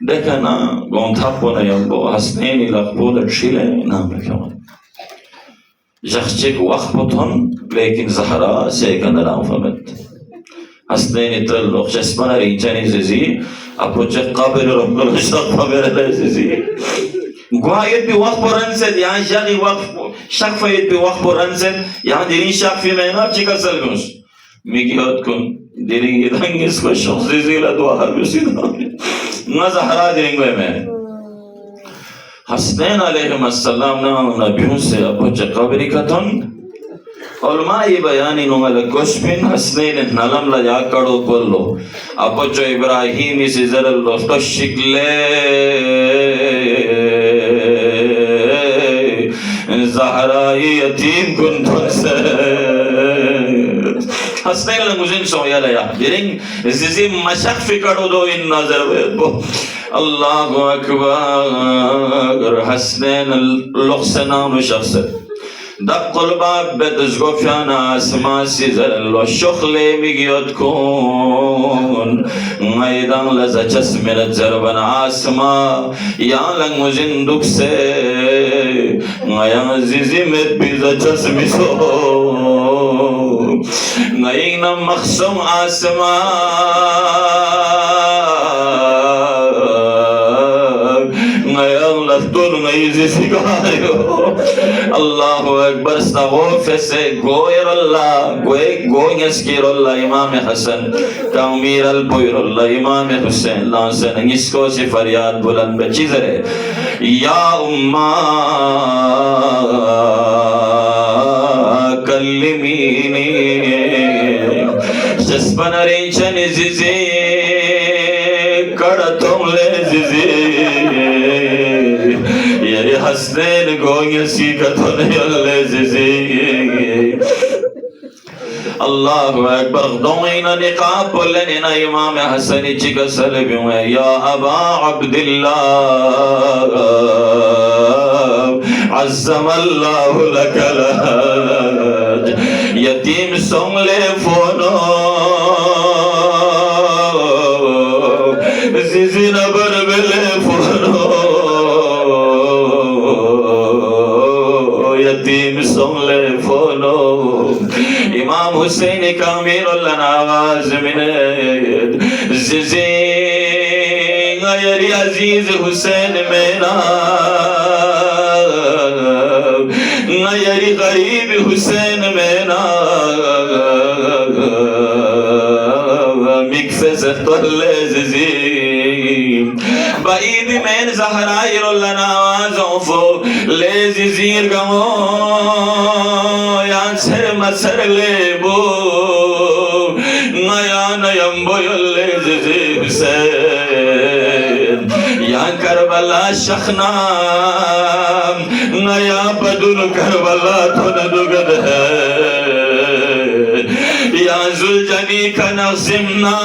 Dekana gontapona yambo hasneni lakpola chile naam kaman. Jaxchik waqpoton lekin Zahra seykanaram famet. Hasneni trello chesmana rinchani zizi apoche qabel rokkol shaqabel zizi. Guayet bi waqt poranset yani jagi waqt shaqfayet bi waqt poranset yani derin shaqfi mena chikasalgunus. Migiot kun derin yedangis ko shakhsi la dua harbisidam. Na Zahra देंगे मैं हसनैन अलैहिस्सलाम ना नबियों से अपोचे कबरी कथन उलमाए बयानी नुंगल कुश्मिन हसनैन नलम ला याकड़ो कोल्लो अपोचे इब्राहिम इस जरल तो शिकले ज़हरा यतीम कुंतुन से हसनैन लंगुजिन सोया लया बिरिंग जिसी मशक फिकड़ो दो इन नजर वो अल्लाह अकबर हसनैन लुक्सनाम शख्स दक्कल बाब बेदज़गोफ़याना आसमासी ज़रल शुखले मिगियत कौन मैदान लज़चस मेरत ज़रबन आसमा यां लंगुजिन दुख से यां ज़िज़ी में बिज़चस मिसो नयीना मखसम आसमा नयंग लफ्तुन नयीज़ी सिगायो अल्लाहु अकबर सगोफ़े से गोयर अल्लाह गोए गोयस किरोल्ला इमाम हसन कामीर अल पुयरोल्ला इमाम हुसैन लांसन इसको से फरियाद बुलंद बचीज़रे या उम्मा कल्लिमीनी जस्पनरे चन जिज़े कड़तों ले जिज़े ये हसनैन गोयसी कथन ले जिज़े अल्लाहु अकबर दोइना निकाब बोलने ना इमाम हसन चिका सलबियों है या अबा अब्दुल्लाह अज़्ज़मल्लाहु लकल यतीम सोंगले फोनो जिज़ी नबर बेले फोनो यतीम सोंगले फोनो इमाम हुसैन कामिर आवाज में जिज़ी गैरी अजीज हुसैन मेरा गैरी गरीब हुसैन मेरा मिक्से से तोले जिज़ी बाईद में ज़हरा इरोल्ला आवाज़ों फो ले जिज़ीर गमो यान्से मसर ले बो नया नयम्बो योले जिज़ी हुसैन या करबला शखनाम नया बदुल करबला तो न दुगद है या जुलजनी का नज़िमना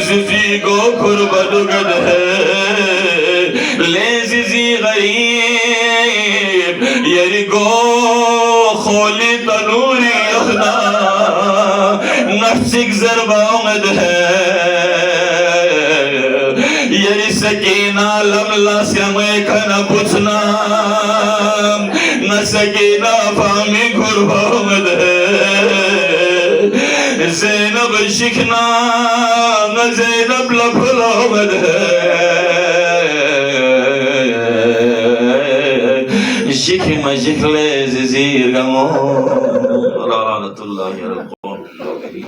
जिज़ी गो खुरब दुगद है ले जिज़ी गरीब यरी गो खोली तनूरी अखना नफ्सिक ज़रबाउंद है यरी सकीना लमला समय खना पुछना न सकीना फामी खुरबाउंद है ज़ैनब शिखना न ज़ैनब लफलाउंद है शिख मजिखले ज़ीर गमो लानतुल्लाहि अलैहि